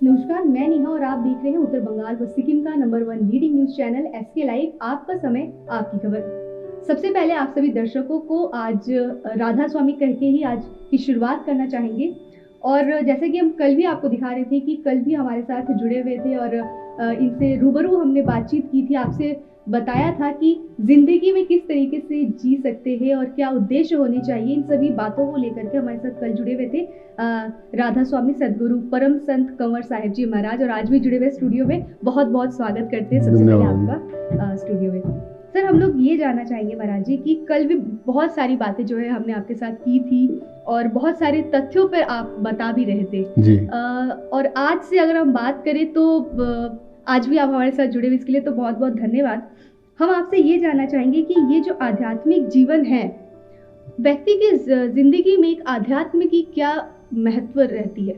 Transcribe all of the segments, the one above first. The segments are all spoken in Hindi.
नमस्कार, मैं नेहा और आप देख रहे हैं उत्तर बंगाल व सिक्किम का नंबर 1 leading news channel SK live. आपका समय, आपकी खबर। सबसे पहले आप सभी दर्शकों को आज राधा स्वामी कह के ही आज की शुरुआत करना चाहेंगे। और जैसे कि हम कल भी आपको दिखा रहे थे कि कल भी हमारे साथ जुड़े हुए थे और इनसे रूबरू हमने बातचीत की थी, आपसे बताया था कि जिंदगी में किस तरीके से जी सकते हैं और क्या उद्देश्य होने चाहिए। इन सभी बातों को लेकर के हमारे साथ कल जुड़े हुए थे राधा स्वामी सदगुरु परम संत कंवर साहिब जी महाराज, और आज भी जुड़े हुए स्टूडियो में। बहुत बहुत स्वागत करते हैं सबसे पहले आपका स्टूडियो में। सर, हम लोग ये जानना चाहेंगे महाराज जी कि कल भी बहुत सारी बातें जो है हमने आपके साथ की थी और बहुत सारे तथ्यों पर आप बता भी रहे थे जी। और आज से अगर हम बात करें तो आज भी आप हमारे साथ जुड़े हुए, इसके लिए तो बहुत बहुत धन्यवाद। हम आपसे ये जानना चाहेंगे कि ये जो आध्यात्मिक जीवन है, व्यक्ति की जिंदगी में एक आध्यात्म की क्या महत्व रहती है?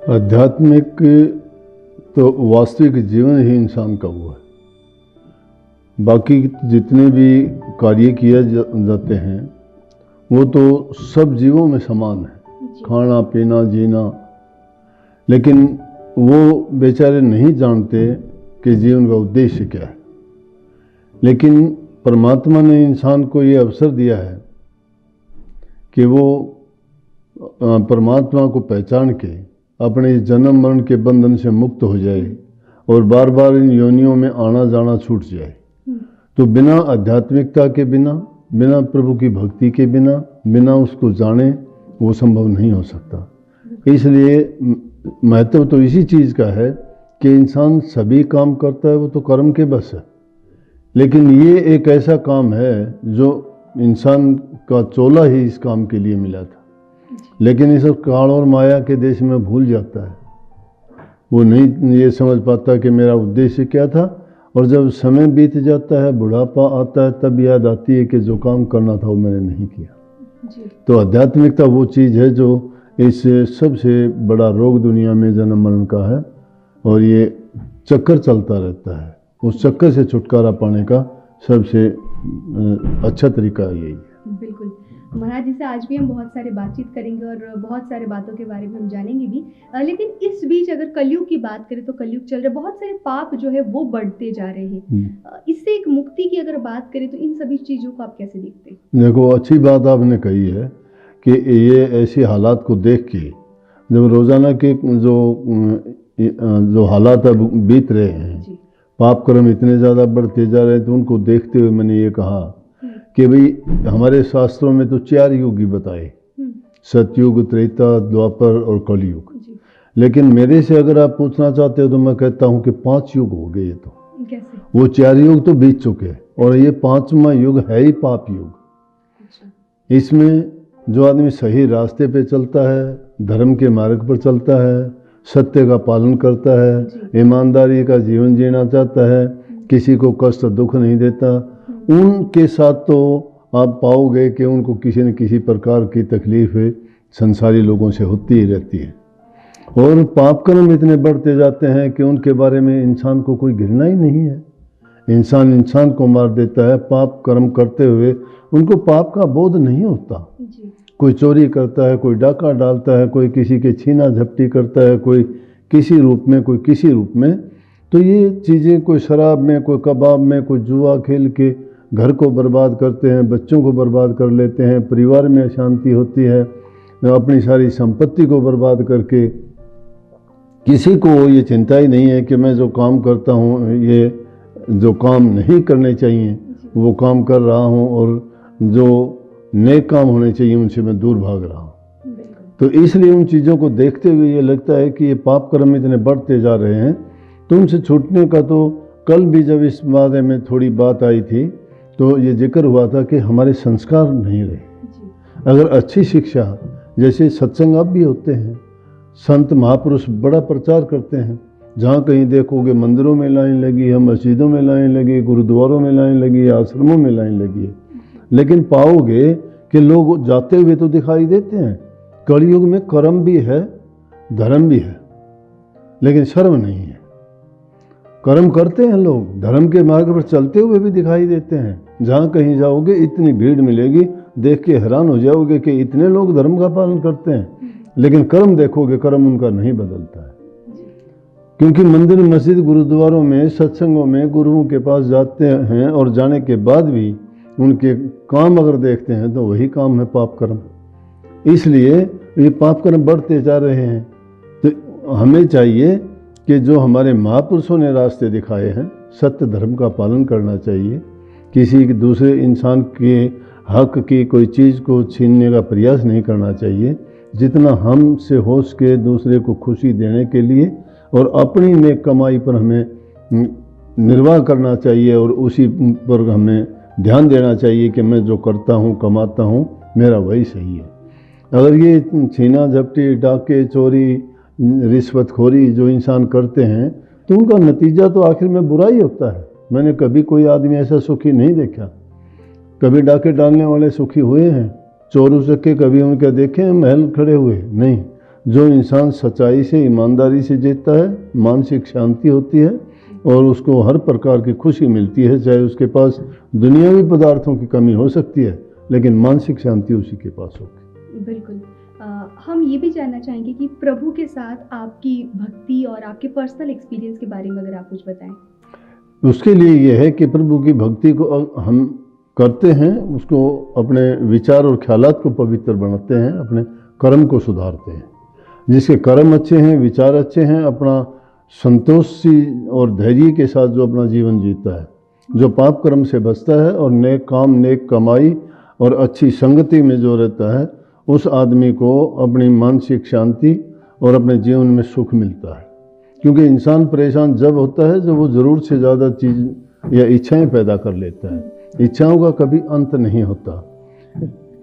आध्यात्मिक तो वास्तविक जीवन ही इंसान का हुआ है। बाकी जितने भी कार्य किए जाते हैं वो तो सब जीवों में समान है, खाना पीना जीना, लेकिन वो बेचारे नहीं जानते कि जीवन का उद्देश्य क्या है। लेकिन परमात्मा ने इंसान को ये अवसर दिया है कि वो परमात्मा को पहचान के अपने जन्म मरण के बंधन से मुक्त हो जाए और बार बार इन योनियों में आना जाना छूट जाए। तो बिना आध्यात्मिकता के बिना प्रभु की भक्ति के बिना उसको जाने वो संभव नहीं हो सकता। इसलिए महत्व तो इसी चीज़ का है कि इंसान सभी काम करता है, वो तो कर्म के बस है, लेकिन ये एक ऐसा काम है जो इंसान का चोला ही इस काम के लिए मिला था, लेकिन इस काल और माया के देश में भूल जाता है। वो नहीं ये समझ पाता कि मेरा उद्देश्य क्या था, और जब समय बीत जाता है, बुढ़ापा आता है, तब याद आती है कि जो काम करना था वो मैंने नहीं किया। तो आध्यात्मिकता वो चीज़ है जो इस सबसे बड़ा रोग दुनिया में जन्म मरण का है, और ये चक्कर चलता रहता है। उस चक्कर से छुटकारा पाने का सबसे अच्छा तरीका यही है। बिल्कुल महाराज जी से आज भी हम बहुत सारे बातचीत करेंगे और बहुत सारे बातों के बारे में हम जानेंगे भी, लेकिन इस बीच अगर कलयुग की बात करें तो कलयुग चल रहा है, बहुत सारे पाप जो है वो बढ़ते जा रहे हैं। इससे एक मुक्ति की अगर बात करें तो इन सभी चीज़ों को आप कैसे देखते हैं? देखो, अच्छी बात आपने कही है कि ये ऐसी हालात को देख के जब रोज़ाना के जो हालात अब बीत रहे हैं, पाप कर्म इतने ज़्यादा बढ़ते जा रहे हैं, तो उनको देखते हुए मैंने ये कहा कि भाई हमारे शास्त्रों में तो 4 युग ही बताए, सतयुग, त्रेता, द्वापर और कलयुग। लेकिन मेरे से अगर आप पूछना चाहते हो तो मैं कहता हूँ कि 5 युग हो गए। तो कैसे? वो 4 युग तो बीत चुके हैं और ये 5वां युग है ही पाप युग। इसमें जो आदमी सही रास्ते पे चलता है, धर्म के मार्ग पर चलता है, सत्य का पालन करता है, ईमानदारी का जीवन जीना चाहता है, किसी को कष्ट दुख नहीं देता, उनके साथ तो आप पाओगे कि उनको किसी न किसी प्रकार की तकलीफ़ें संसारी लोगों से होती ही रहती है। और पाप कर्म इतने बढ़ते जाते हैं कि उनके बारे में इंसान को कोई घृणा ही नहीं है। इंसान को मार देता है पाप कर्म करते हुए, उनको पाप का बोध नहीं होता। कोई चोरी करता है, कोई डाका डालता है, कोई किसी के छीना झपटी करता है, कोई किसी रूप में, कोई किसी रूप में। तो ये चीज़ें कोई शराब में, कोई कबाब में, कोई जुआ खेल के घर को बर्बाद करते हैं, बच्चों को बर्बाद कर लेते हैं, परिवार में अशांति होती है, अपनी सारी संपत्ति को बर्बाद करके। किसी को ये चिंता ही नहीं है कि मैं जो काम करता हूँ, ये जो काम नहीं करने चाहिए वो काम कर रहा हूँ, और जो नेक काम होने चाहिए उनसे मैं दूर भाग रहा हूँ। तो इसलिए उन चीज़ों को देखते हुए ये लगता है कि ये पाप कर्म इतने बढ़ते जा रहे हैं, तो उनसे छूटने का तो कल भी जब इस बारे में थोड़ी बात आई थी तो ये जिक्र हुआ था कि हमारे संस्कार नहीं रहे। अगर अच्छी शिक्षा, जैसे सत्संग अब भी होते हैं, संत महापुरुष बड़ा प्रचार करते हैं, जहाँ कहीं देखोगे मंदिरों में लाइन लगी है, मस्जिदों में लाइन लगी, गुरुद्वारों में लाइन लगी है, आश्रमों में लाइन लगी है, लेकिन पाओगे कि लोग जाते हुए तो दिखाई देते हैं। कलयुग में कर्म भी है, धर्म भी है, लेकिन शर्म नहीं है। कर्म करते हैं लोग, धर्म के मार्ग पर चलते हुए भी दिखाई देते हैं। जहाँ कहीं जाओगे इतनी भीड़ मिलेगी, देख के हैरान हो जाओगे कि इतने लोग धर्म का पालन करते हैं। लेकिन कर्म देखोगे, कर्म उनका नहीं बदलता है। क्योंकि मंदिर, मस्जिद, गुरुद्वारों में, सत्संगों में गुरुओं के पास जाते हैं और जाने के बाद भी उनके काम अगर देखते हैं तो वही काम है पाप कर्म। इसलिए ये पाप कर्म बढ़ते जा रहे हैं। तो हमें चाहिए कि जो हमारे महापुरुषों ने रास्ते दिखाए हैं, सत्य धर्म का पालन करना चाहिए। किसी दूसरे इंसान के हक की कोई चीज़ को छीनने का प्रयास नहीं करना चाहिए। जितना हमसे हो सके दूसरे को खुशी देने के लिए और अपनी नेक कमाई पर हमें निर्वाह करना चाहिए और उसी पर हमें ध्यान देना चाहिए कि मैं जो करता हूँ, कमाता हूँ, मेरा वही सही है। अगर ये छीना झपटी, डाके, चोरी, रिश्वतखोरी जो इंसान करते हैं तो उनका नतीजा तो आखिर में बुरा ही होता है। मैंने कभी कोई आदमी ऐसा सुखी नहीं देखा। कभी डाके डालने वाले सुखी हुए हैं? चोर उचक्के कभी उनके देखे हैं महल खड़े हुए? नहीं। जो इंसान सच्चाई से, ईमानदारी से जीता है, मानसिक शांति होती है और उसको हर प्रकार की खुशी मिलती है। चाहे उसके पास दुनियावी पदार्थों की कमी हो सकती है, लेकिन मानसिक शांति उसी के पास होगी। बिल्कुल। हम ये भी जानना चाहेंगे कि प्रभु के साथ आपकी भक्ति और आपके पर्सनल एक्सपीरियंस के बारे में अगर आप कुछ बताएं। उसके लिए ये है कि प्रभु की भक्ति को हम करते हैं, उसको अपने विचार और ख्यालात को पवित्र बनाते हैं, अपने कर्म को सुधारते हैं। जिसके कर्म अच्छे हैं, विचार अच्छे हैं, अपना संतोषी और धैर्य के साथ जो अपना जीवन जीता है, जो पाप कर्म से बचता है और नेक काम, नेक कमाई और अच्छी संगति में जो रहता है, उस आदमी को अपनी मानसिक शांति और अपने जीवन में सुख मिलता है। क्योंकि इंसान परेशान जब होता है जब वो ज़रूरत से ज़्यादा चीज़ या इच्छाएं पैदा कर लेता है। इच्छाओं का कभी अंत नहीं होता।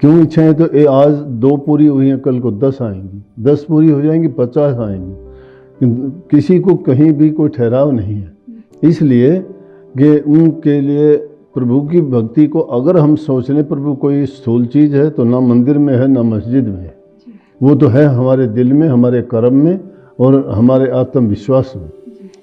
क्यों इच्छाएं? तो आज 2 पूरी हुई हैं, कल को 10 आएंगी, 10 पूरी हो जाएंगी, 50 आएंगी। किसी को कहीं भी कोई ठहराव नहीं है। इसलिए कि उनके लिए प्रभु की भक्ति को अगर हम सोच लें प्रभु कोई स्थूल चीज़ है तो ना मंदिर में है ना मस्जिद में है, वो तो है हमारे दिल में, हमारे कर्म में और हमारे आत्मविश्वास में।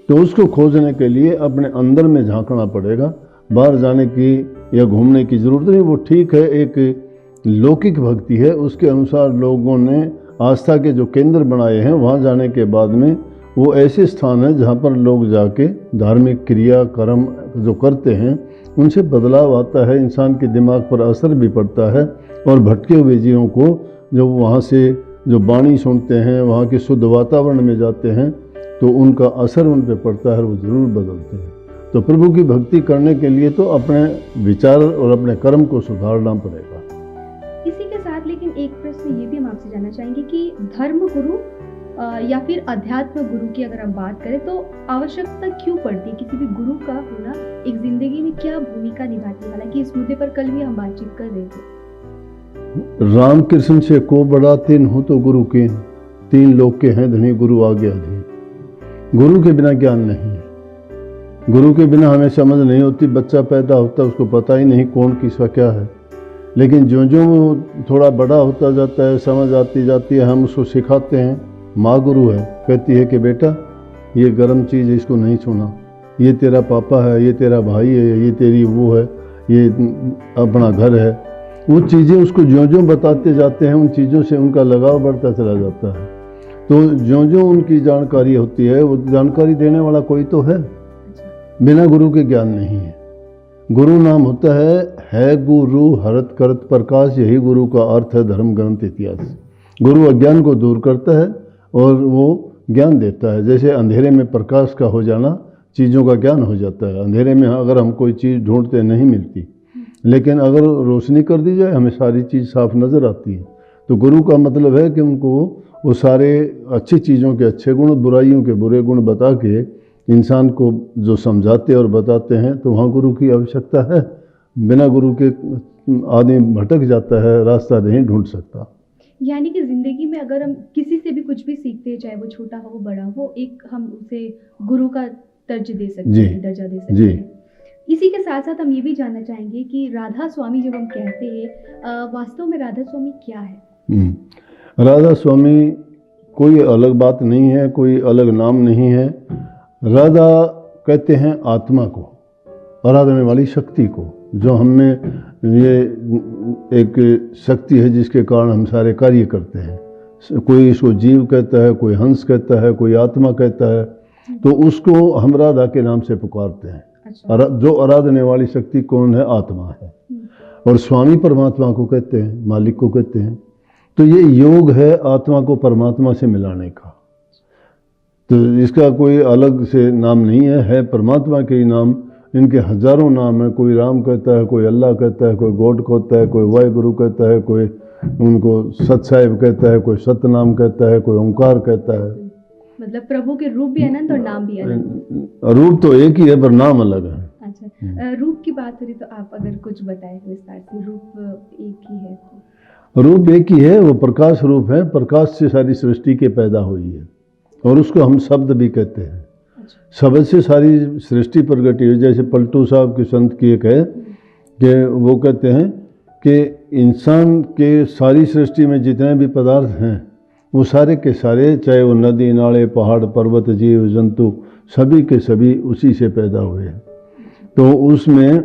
तो उसको खोजने के लिए अपने अंदर में झांकना पड़ेगा। बाहर जाने की या घूमने की ज़रूरत नहीं। वो ठीक है, एक लौकिक भक्ति है, उसके अनुसार लोगों ने आस्था के जो केंद्र बनाए हैं, वहाँ जाने के बाद में वो ऐसे स्थान है जहाँ पर लोग जाके धार्मिक क्रिया कर्म जो करते हैं उनसे बदलाव आता है, इंसान के दिमाग पर असर भी पड़ता है और भटके हुए जीवों को जब वहाँ से जो वाणी सुनते हैं, वहाँ के शुद्ध वातावरण में जाते हैं तो उनका असर उन पर पड़ता है, वो ज़रूर बदलते हैं। तो प्रभु की भक्ति करने के लिए तो अपने विचार और अपने कर्म को सुधारना पड़ेगा। इसी के साथ लेकिन एक प्रश्न ये भी हम आपसे जानना चाहेंगे कि धर्म गुरु या फिर अध्यात्म गुरु की अगर हम बात करें तो आवश्यकता क्यों पड़ती है? किसी भी गुरु का होना एक जिंदगी में क्या भूमिका निभाती है? हालांकि इस मुद्दे पर कल भी हम बातचीत कर रहे थे। राम कृष्ण से को बड़ा 3 हो तो गुरु के, 3 लोग के हैं धनी गुरु आगे अधीन। गुरु के बिना ज्ञान नहीं है। गुरु के बिना हमें समझ नहीं होती। बच्चा पैदा होता है, उसको पता ही नहीं कौन किसका क्या है, लेकिन जो जो वो थोड़ा बड़ा होता जाता है, समझ आती जाती है, हम उसको सिखाते हैं। माँ गुरु है, कहती है कि बेटा ये गर्म चीज़ है, इसको नहीं छूना, ये तेरा पापा है, ये तेरा भाई है, ये तेरी वो है, ये अपना घर है। वो चीज़ें उसको ज्यों ज्यों बताते जाते हैं, उन चीज़ों से उनका लगाव बढ़ता चला जाता है। तो ज्यों ज्यों उनकी जानकारी होती है, वो जानकारी देने वाला कोई तो है। बिना गुरु के ज्ञान नहीं है। गुरु नाम होता है गुरु हरत करत प्रकाश, यही गुरु का अर्थ है धर्म ग्रंथ इतिहास। गुरु अज्ञान को दूर करता है और वो ज्ञान देता है। जैसे अंधेरे में प्रकाश का हो जाना, चीज़ों का ज्ञान हो जाता है। अंधेरे में अगर हम कोई चीज़ ढूंढते नहीं मिलती, लेकिन अगर रोशनी कर दी जाए हमें सारी चीज़ साफ नज़र आती है। तो गुरु का मतलब है कि उनको वो सारे अच्छी चीज़ों के अच्छे गुण, बुराइयों के बुरे गुण बता के इंसान को जो समझाते और बताते हैं, तो वहाँ गुरु की आवश्यकता है। बिना गुरु के आदमी भटक जाता है, रास्ता नहीं ढूंढ सकता। यानी कि ज़िंदगी में अगर हम किसी से भी कुछ भी सीखते हैं, चाहे वो छोटा हो बड़ा हो, एक हम उसे गुरु का दर्जा दे सकते हैं। इसी के साथ साथ हम ये भी जानना चाहेंगे कि राधा स्वामी जब हम कहते हैं, वास्तव में राधा स्वामी क्या है? राधा स्वामी कोई अलग बात नहीं है, कोई अलग नाम नहीं है। राधा कहते हैं आत्मा को, आराधने वाली शक्ति को, जो हमें ये एक शक्ति है जिसके कारण हम सारे कार्य करते हैं। कोई इसको जीव कहता है, कोई हंस कहता है, कोई आत्मा कहता है, तो उसको हम राधा के नाम से पुकारते हैं। अच्छा। जो आराधने वाली शक्ति कौन है? आत्मा है। और स्वामी परमात्मा को कहते हैं, मालिक को कहते हैं। तो ये योग है आत्मा को परमात्मा से मिलाने का। तो इसका कोई अलग से नाम नहीं है परमात्मा के ही नाम। इनके हजारों नाम है। कोई राम कहता है, कोई अल्लाह कहता है, कोई गॉड कहता है, कोई वाहिगुरु कहता है, कोई उनको सत साहिब कहता है, कोई सतनाम कहता है, कोई ओंकार कहता है। मतलब प्रभु के रूप भी अनंत और नाम भी अनंत। रूप तो एक ही है पर नाम अलग है। अच्छा, रूप की बात हो रही तो आप अगर कुछ बताएं विस्तार से। रूप एक ही है? रूप एक ही है, वो प्रकाश रूप है। प्रकाश से सारी सृष्टि के पैदा हुई है और उसको हम शब्द भी कहते हैं। शब्द से सारी सृष्टि प्रगट हुई। जैसे पलटू साहब की संत की एक है कि वो कहते हैं कि इंसान के सारी सृष्टि में जितने भी पदार्थ हैं वो सारे के सारे, चाहे वो नदी नाले पहाड़ पर्वत जीव जंतु, सभी के सभी उसी से पैदा हुए हैं। तो उसमें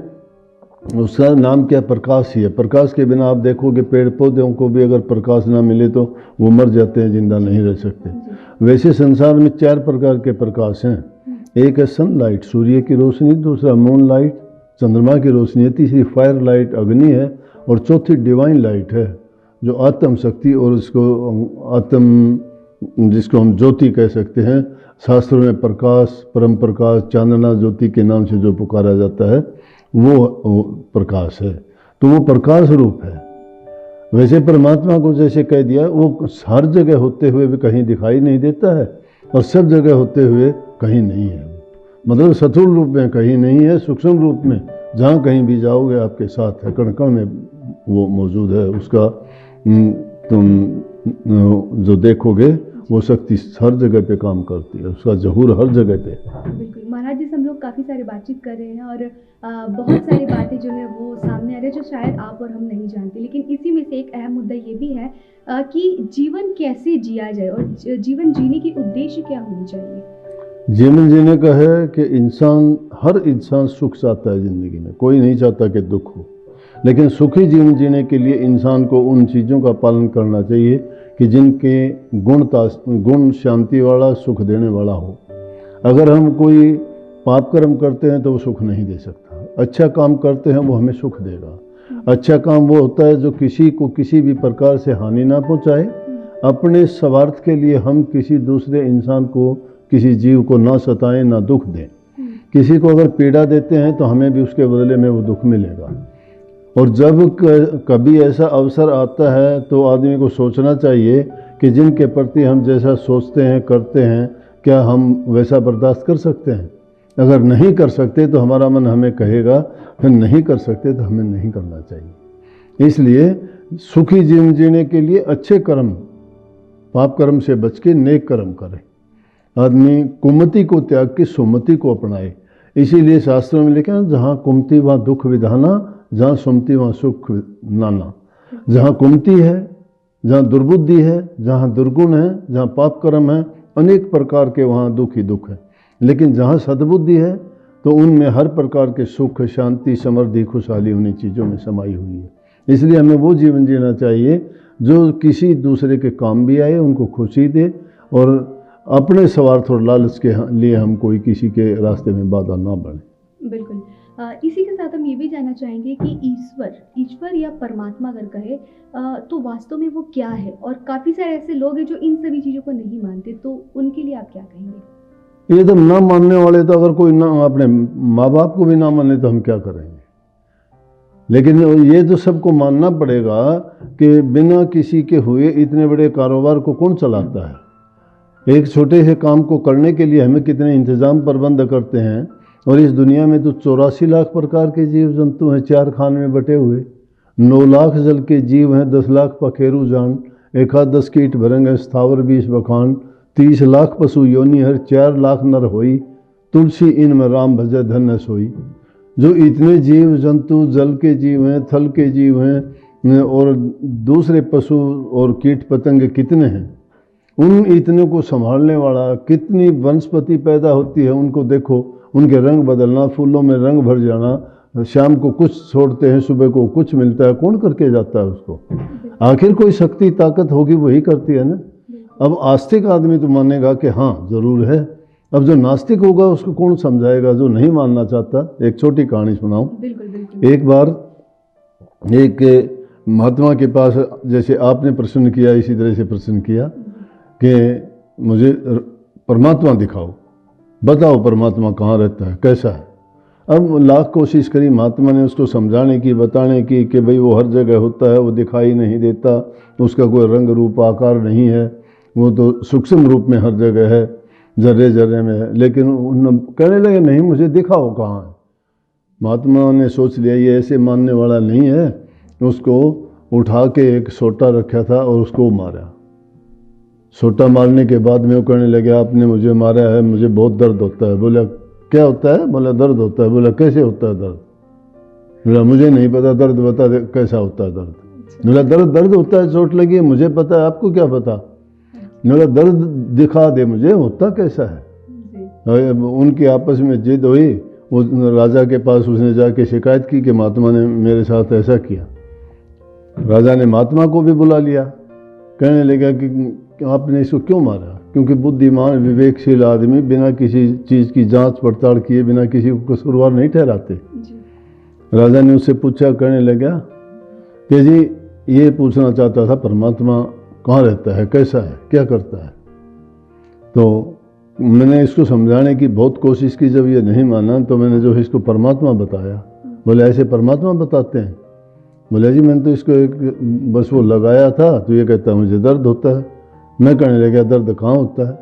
उसका नाम क्या? प्रकाश ही है। प्रकाश के बिना आप देखोगे पेड़ पौधों को भी अगर प्रकाश ना मिले तो वो मर जाते हैं, जिंदा नहीं रह सकते। वैसे संसार में 4 प्रकार के प्रकाश हैं। एक है सनलाइट, सूर्य की रोशनी, दूसरा मून लाइट, चंद्रमा की रोशनी है, तीसरी फायर लाइट, अग्नि है, और चौथी डिवाइन लाइट है, जो आत्म शक्ति और उसको आत्म जिसको हम ज्योति कह सकते हैं। शास्त्रों में प्रकाश, परम प्रकाश, चांदना ज्योति के नाम से जो पुकारा जाता है वो प्रकाश है। तो वो प्रकाश रूप है। वैसे परमात्मा को जैसे कह दिया, वो हर जगह होते हुए भी कहीं दिखाई नहीं देता है और सब जगह होते हुए कहीं नहीं है। मतलब स्थूल रूप में कहीं नहीं है, सूक्ष्म रूप में जहाँ कहीं भी जाओगे आपके साथ है, कण कण में वो मौजूद है। उसका तुम जो देखोगे वो शक्ति हर जगह पे काम करती है, उसका ज़हूर हर जगह पे। बिल्कुल महाराज जी, हम लोग काफ़ी सारे बातचीत कर रहे हैं और बहुत सारी बातें जो है वो सामने आ रही है जो शायद आप और हम नहीं जानते। लेकिन इसी में से एक अहम मुद्दा ये भी है कि जीवन कैसे जिया जाए और जीवन जीने की उद्देश्य क्या होनी चाहिए। जीवन जीने का है कि हर इंसान सुख चाहता है ज़िंदगी में, कोई नहीं चाहता कि दुख हो। लेकिन सुखी जीवन जीने के लिए इंसान को उन चीज़ों का पालन करना चाहिए कि जिनके गुण शांति वाला, सुख देने वाला हो। अगर हम कोई पाप कर्म करते हैं तो वो सुख नहीं दे सकता। अच्छा काम करते हैं वो हमें सुख देगा। अच्छा काम वो होता है जो किसी को किसी भी प्रकार से हानि ना पहुंचाए। अपने स्वार्थ के लिए हम किसी दूसरे इंसान को, किसी जीव को ना सताएं, ना दुख दें। किसी को अगर पीड़ा देते हैं तो हमें भी उसके बदले में वो दुख मिलेगा। और जब कभी ऐसा अवसर आता है तो आदमी को सोचना चाहिए कि जिनके प्रति हम जैसा सोचते हैं, करते हैं, क्या हम वैसा बर्दाश्त कर सकते हैं। अगर नहीं कर सकते तो हमारा मन हमें कहेगा, फिर नहीं कर सकते तो हमें नहीं करना चाहिए। इसलिए सुखी जीवन जीने के लिए अच्छे कर्म, पाप कर्म से बच के नेक कर्म करें। आदमी कुमति को त्याग के सुमति को अपनाए। इसीलिए शास्त्रों में लिखा है, जहाँ कुमति वहाँ दुख विधाना, जहाँ सुमति वहाँ सुख नाना। जहाँ कुमति है, जहाँ दुर्बुद्धि है, जहाँ दुर्गुण है, जहाँ पाप कर्म है, अनेक प्रकार के वहाँ दुख ही दुख है। लेकिन जहाँ सद्बुद्धि है तो उनमें हर प्रकार के सुख, शांति, समृद्धि, खुशहाली उन्हीं चीज़ों में समाई हुई है। इसलिए हमें वो जीवन जीना चाहिए जो किसी दूसरे के काम भी आए, उनको खुशी दे, और अपने स्वार्थ और लालच के लिए हम कोई किसी के रास्ते में बाधा ना बने। बिल्कुल। इसी के साथ हम ये भी जानना चाहेंगे कि ईश्वर या परमात्मा अगर कहे तो वास्तव में वो क्या है। और काफ़ी सारे ऐसे लोग हैं जो इन सभी चीज़ों को नहीं मानते, तो उनके लिए आप क्या कहेंगे। ये तो ना मानने वाले, तो अगर कोई ना अपने माँ बाप को भी ना माने तो हम क्या करेंगे। लेकिन ये तो सबको मानना पड़ेगा कि बिना किसी के हुए इतने बड़े कारोबार को कौन चलाता है। एक छोटे से काम को करने के लिए हमें कितने इंतज़ाम प्रबंध करते हैं। और इस दुनिया में तो 84 लाख प्रकार के जीव जंतु हैं, 4 खान में बटे हुए। 9 लाख जल के जीव हैं, 10 लाख पखेरु जान, 1/10 कीट भरंग है, स्थावर 20 बखान, 30 लाख पशु योनि हर, 4 लाख नर होई, तुलसी इनमें राम भजय धन्य सोई। जो इतने जीव जंतु जल के जीव हैं, थल के जीव हैं और दूसरे पशु और कीट पतंग कितने हैं, उन इतने को संभालने वाला, कितनी वनस्पति पैदा होती है उनको देखो, उनके रंग बदलना, फूलों में रंग भर जाना, शाम को कुछ छोड़ते हैं, सुबह को कुछ मिलता है, कौन करके जाता है उसको। आखिर कोई शक्ति ताकत होगी वही करती है ना। अब आस्तिक आदमी तो मानेगा कि हाँ ज़रूर है, अब जो नास्तिक होगा उसको कौन समझाएगा, जो नहीं मानना चाहता। एक छोटी कहानी सुनाऊं। बिल्कुल बिल्कुल। एक बार एक महात्मा के पास, जैसे आपने प्रश्न किया इसी तरह से प्रश्न किया कि मुझे परमात्मा दिखाओ, बताओ परमात्मा कहाँ रहता है, कैसा है। अब लाख कोशिश करी महात्मा ने उसको समझाने की, बताने की कि भाई वो हर जगह होता है, वो दिखाई नहीं देता, उसका कोई रंग रूप आकार नहीं है, वो तो सूक्ष्म रूप में हर जगह है, जर्रे जर्रे में है। लेकिन उन कहने लगे नहीं मुझे दिखाओ कहाँ है। महात्मा ने सोच लिया ये ऐसे मानने वाला नहीं है, उसको उठा के एक सोटा रखा था और उसको मारा। सोटा मारने के बाद में वो कहने लगे आपने मुझे मारा है, मुझे बहुत दर्द होता है। बोला क्या होता है? बोला दर्द होता है। बोला कैसे होता है दर्द? बोला मुझे नहीं पता, दर्द बता दे कैसा होता है दर्द। बोला दर्द होता है, चोट लगी है, मुझे पता है, आपको क्या पता? बोला दर्द दिखा दे मुझे, होता कैसा है। उनकी आपस में जिद हुई, वो राजा के पास उसने जाके शिकायत की कि महात्मा ने मेरे साथ ऐसा किया। राजा ने महात्मा को भी बुला लिया, कहने लगा कि आपने इसको क्यों मारा? क्योंकि बुद्धिमान विवेकशील आदमी बिना किसी चीज़ की जांच पड़ताल किए बिना किसी को कसूरवार नहीं ठहराते। राजा ने उससे पूछा, कहने लगा कि जी ये पूछना चाहता था परमात्मा कहाँ रहता है, कैसा है, क्या करता है। तो मैंने इसको समझाने की बहुत कोशिश की, जब ये नहीं माना तो मैंने जो इसको परमात्मा बताया। बोले ऐसे परमात्मा बताते हैं? बोले जी मैंने तो इसको एक बस वो लगाया था तो ये कहता है मुझे दर्द होता है। मैं कहने लगा दर्द कहाँ होता है?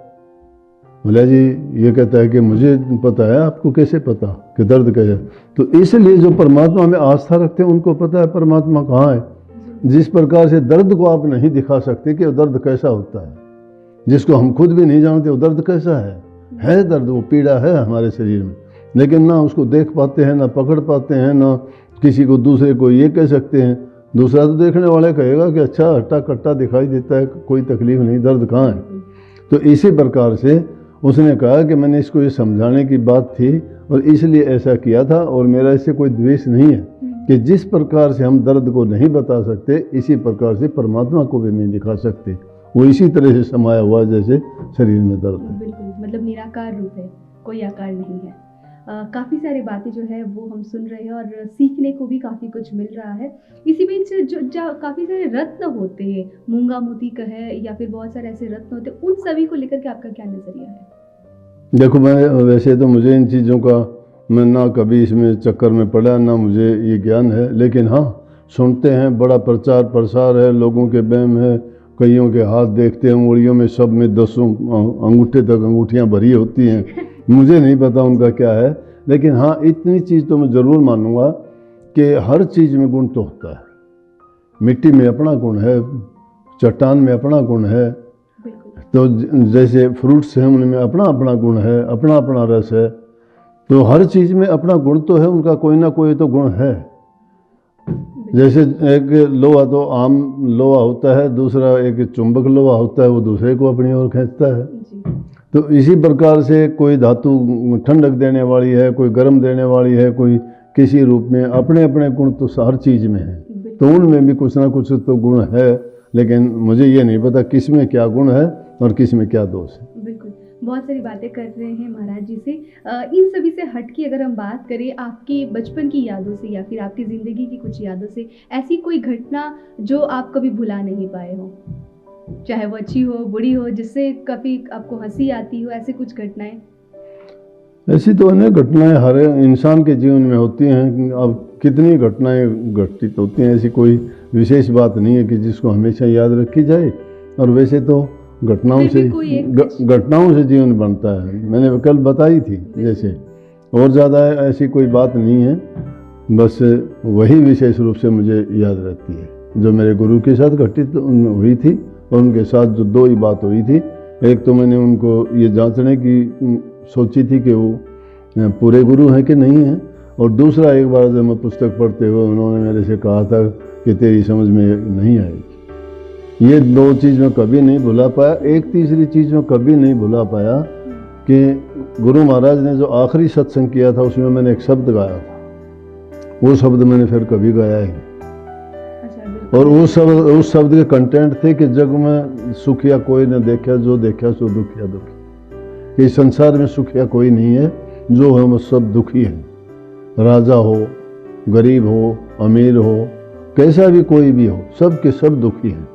बोले जी ये कहता है कि मुझे पता है, आपको कैसे पता कि दर्द कैसे? तो इसलिए जो परमात्मा में आस्था रखते हैं उनको पता है परमात्मा कहाँ है। जिस प्रकार से दर्द को आप नहीं दिखा सकते कि वो दर्द कैसा होता है, जिसको हम खुद भी नहीं जानते वो दर्द कैसा है दर्द, वो पीड़ा है हमारे शरीर में, लेकिन ना उसको देख पाते हैं, ना पकड़ पाते हैं, ना किसी को दूसरे को ये कह सकते हैं। दूसरा तो देखने वाले कहेगा कि अच्छा हट्टा कट्टा दिखाई देता है, कोई तकलीफ नहीं, दर्द कहाँ है। तो इसी प्रकार से उसने कहा कि मैंने इसको ये समझाने की बात थी और इसलिए ऐसा किया था, और मेरा इससे कोई द्वेष नहीं है कि जिस प्रकार से हम दर्द को नहीं बता सकते इसी प्रकार से परमात्मा को भी नहीं दिखा सकते। वो इसी तरह से समाया हुआ जैसे शरीर में दर्द है। बिल्कुल, मतलब निराकार रूप है, कोई आकार नहीं है। काफ़ी सारी बातें जो है वो हम सुन रहे हैं और सीखने को भी काफ़ी कुछ मिल रहा है। इसी बीच जो काफ़ी सारे रत्न होते हैं, मूंगा मोती का है या फिर बहुत सारे ऐसे रत्न होते हैं, उन सभी को लेकर के आपका क्या नज़रिया है? देखो मैं वैसे तो मुझे इन चीज़ों का मैं ना कभी इसमें चक्कर में पड़ा, ना मुझे ये ज्ञान है, लेकिन हाँ सुनते हैं, बड़ा प्रचार प्रसार है, लोगों के वहम है, कईयों के हाथ देखते हैं उंगलियों में, सब में 10 अंगूठे तक अंगूठियाँ भरी होती हैं। मुझे नहीं पता उनका क्या है, लेकिन हाँ इतनी चीज़ तो मैं ज़रूर मानूंगा कि हर चीज़ में गुण तो होता है। मिट्टी में अपना गुण है, चट्टान में अपना गुण है, तो जैसे फ्रूट्स हैं उनमें अपना अपना गुण है, अपना अपना रस है। तो हर चीज़ में अपना गुण तो है, उनका कोई ना कोई तो गुण है। जैसे एक लोहा तो आम लोहा होता है, दूसरा एक चुंबक लोहा होता है, वो दूसरे को अपनी ओर खींचता है। तो इसी प्रकार से कोई धातु ठंडक देने वाली है, कोई गर्म देने वाली है, कोई किसी रूप में, अपने अपने गुण तो हर चीज़ में है। तो उनमें भी कुछ ना कुछ तो गुण है, लेकिन मुझे ये नहीं पता किस में क्या गुण है और किस में क्या दोष है। बिल्कुल, बहुत सारी बातें कर रहे हैं महाराज जी से। इन सभी से हट के अगर हम बात करें आपके बचपन की यादों से या फिर आपकी ज़िंदगी की कुछ यादों से, ऐसी कोई घटना जो आप कभी भुला नहीं पाए हो, चाहे वो अच्छी हो बुरी हो, जिससे कभी आपको हंसी आती हो, ऐसी कुछ घटनाएं? ऐसी तो अनेक घटनाएं हर इंसान के जीवन में होती हैं। अब कितनी घटनाएं घटित होती हैं, ऐसी कोई विशेष बात नहीं है कि जिसको हमेशा याद रखी जाए। और वैसे तो घटनाओं से जीवन बनता है, मैंने कल बताई थी जैसे, और ज़्यादा ऐसी कोई बात नहीं है। बस वही विशेष रूप से मुझे याद रहती है जो मेरे गुरु के साथ घटित हुई थी, और उनके साथ जो 2 ही बात हुई थी। एक तो मैंने उनको ये जांचने की सोची थी कि वो पूरे गुरु हैं कि नहीं हैं, और दूसरा एक बार जब मैं पुस्तक पढ़ते हुए उन्होंने मेरे से कहा था कि तेरी समझ में नहीं आएगी। ये 2 चीज़ मैं कभी नहीं भुला पाया। एक तीसरी चीज़ मैं कभी नहीं भुला पाया कि गुरु महाराज ने जो आखिरी सत्संग किया था उसमें मैंने एक शब्द गाया था, वो शब्द मैंने फिर कभी गाया ही नहीं। और उस शब्द के कंटेंट थे कि जग में सुखिया कोई न देखा, जो देखा सो दुखिया दुखी। इस संसार में सुखिया कोई नहीं है, जो हम सब दुखी हैं। राजा हो, गरीब हो, अमीर हो, कैसा भी कोई भी हो, सब के सब दुखी हैं।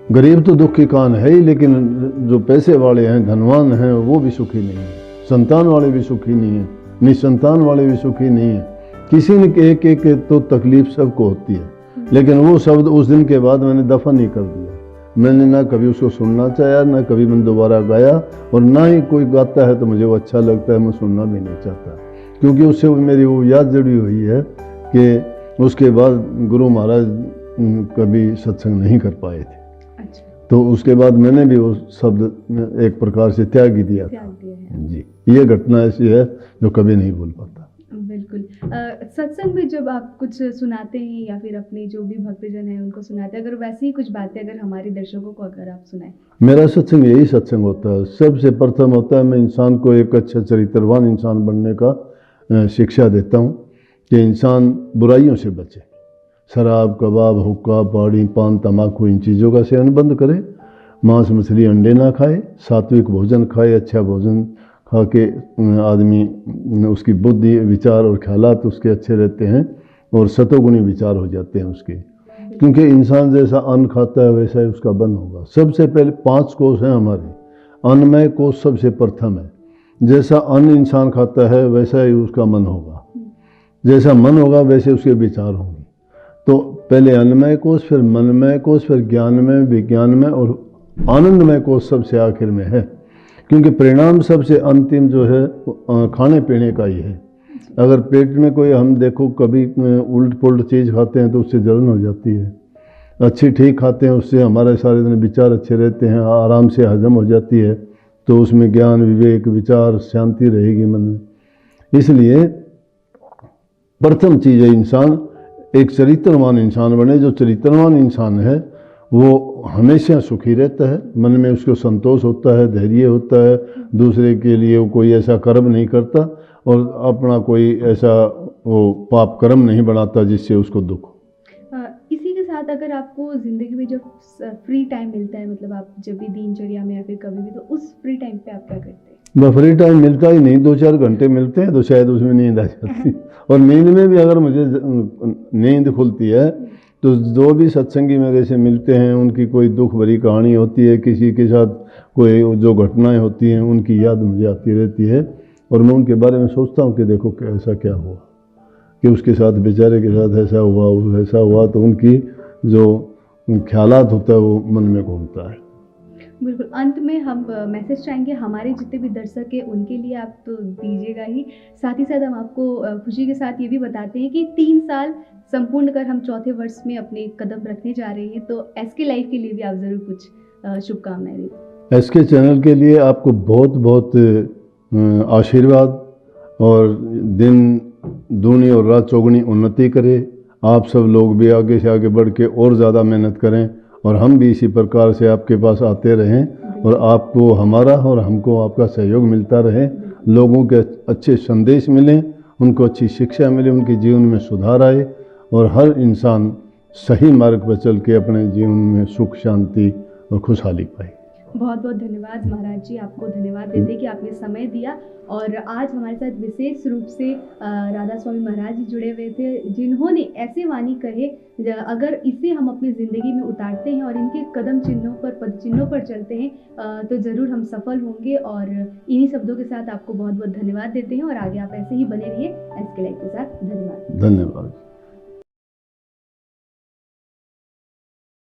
गरीब तो दुख की कान है ही, लेकिन जो पैसे वाले हैं, धनवान हैं, वो भी सुखी नहीं है। संतान वाले भी सुखी नहीं है, निसंतान वाले भी सुखी नहीं है। किसी न एक एक तो तकलीफ सबको होती है, लेकिन वो शब्द उस दिन के बाद मैंने दफन ही कर दिया। मैंने ना कभी उसको सुनना चाहा, ना कभी मैंने दोबारा गाया, और ना ही कोई गाता है तो मुझे वो अच्छा लगता है, मैं सुनना भी नहीं चाहता, क्योंकि उससे मेरी वो याद जुड़ी हुई है कि उसके बाद गुरु महाराज कभी सत्संग नहीं कर पाए थे। अच्छा। तो उसके बाद मैंने भी वो शब्द एक प्रकार से त्याग ही दिया था। जी, ये घटना ऐसी है जो कभी नहीं भूल पाता। बिल्कुल। सत्संग में जब आप कुछ सुनाते हैं या फिर अपने जो भी भक्तजन हैं उनको सुनाते हैं, अगर वैसी ही कुछ बातें अगर हमारे दर्शकों को अगर आप सुनाएं। मेरा सत्संग यही सत्संग होता है। सबसे प्रथम होता है, मैं इंसान को एक अच्छा चरित्रवान इंसान बनने का शिक्षा देता हूँ कि इंसान बुराइयों से बचे। शराब, कबाब, हुक्का, पाड़ी, पान, तम्बाकू, इन चीज़ों का सेवन बंद करे। मांस, मछली, अंडे ना खाए, सात्विक भोजन खाए। अच्छा भोजन खा के आदमी, उसकी बुद्धि, विचार और ख्यालात उसके अच्छे रहते हैं और सतोगुणी विचार हो जाते हैं उसके। क्योंकि इंसान जैसा अन्न खाता है वैसा ही उसका मन होगा। सबसे पहले 5 कोष हैं हमारे, अन्नमय कोष सबसे प्रथम है। जैसा अन्न इंसान खाता है वैसा ही उसका मन होगा, जैसा मन होगा वैसे उसके विचार होंगे। तो पहले अन्नमय कोष, फिर मनमय कोष, फिर ज्ञानमय, विज्ञानमय और आनंदमय कोष सबसे आखिर में है। क्योंकि परिणाम सबसे अंतिम जो है खाने पीने का ही है। अगर पेट में कोई, हम देखो कभी उल्ट पुल्ट चीज़ खाते हैं तो उससे जलन हो जाती है। अच्छी ठीक खाते हैं, उससे हमारे सारे दिन विचार अच्छे रहते हैं, आराम से हजम हो जाती है, तो उसमें ज्ञान, विवेक, विचार, शांति रहेगी मन में। इसलिए प्रथम चीज़ है इंसान एक चरित्रवान इंसान बने। जो चरित्रवान इंसान है वो हमेशा सुखी रहता है, मन में उसको संतोष होता है, धैर्य होता है, दूसरे के लिए वो कोई ऐसा कर्म नहीं करता और अपना कोई ऐसा वो पाप कर्म नहीं बनाता जिससे उसको दुख हो। इसी के साथ अगर आपको ज़िंदगी में जब फ्री टाइम मिलता है, मतलब आप जब भी दिनचर्या में या फिर कभी भी, तो उस फ्री टाइम पे आप क्या करते हैं? मैं फ्री टाइम मिलता ही नहीं, 2-4 घंटे मिलते हैं तो शायद उसमें नींद आ जाती और नींद में भी अगर मुझे नींद खुलती है तो जो भी सत्संगी मेरे से मिलते हैं उनकी कोई दुख भरी कहानी होती है, किसी के साथ कोई जो घटनाएं होती हैं उनकी याद मुझे आती रहती है और मैं उनके बारे में सोचता हूँ कि देखो ऐसा क्या हुआ, कि उसके साथ, बेचारे के साथ ऐसा हुआ, ऐसा हुआ, तो उनकी जो ख्यालात होता है वो मन में घूमता है। बिल्कुल। अंत में हम मैसेज चाहेंगे हमारे जितने भी दर्शक हैं उनके लिए, आप तो दीजिएगा ही, साथ ही साथ हम आपको खुशी के साथ ये भी बताते हैं कि 3 साल संपूर्ण कर हम 4थे वर्ष में अपने कदम रखने जा रहे हैं, तो एसके लाइफ के लिए भी आप ज़रूर कुछ शुभकामनाएं दें। एसके चैनल के लिए आपको बहुत बहुत आशीर्वाद और दिन दूनी और रात चौगुनी उन्नति करे। आप सब लोग भी आगे से आगे बढ़ के और ज़्यादा मेहनत करें और हम भी इसी प्रकार से आपके पास आते रहें और आपको हमारा और हमको आपका सहयोग मिलता रहे। लोगों के अच्छे संदेश मिलें, उनको अच्छी शिक्षा मिले, उनके जीवन में सुधार आए और हर इंसान सही मार्ग पर चल के अपने जीवन में सुख, शांति और खुशहाली पाए। बहुत बहुत धन्यवाद महाराज जी, आपको धन्यवाद देते कि आपने समय दिया और आज हमारे साथ विशेष रूप से राधा स्वामी महाराज जी जुड़े हुए थे, जिन्होंने ऐसे वाणी कहे, अगर इसे हम अपनी ज़िंदगी में उतारते हैं और इनके कदम चिन्हों पर, पद चिन्हों पर चलते हैं तो ज़रूर हम सफल होंगे। और इन्हीं शब्दों के साथ आपको बहुत बहुत धन्यवाद देते हैं और आगे आप ऐसे ही बने रहिए एसके लाइफ के साथ। धन्यवाद। धन्यवाद।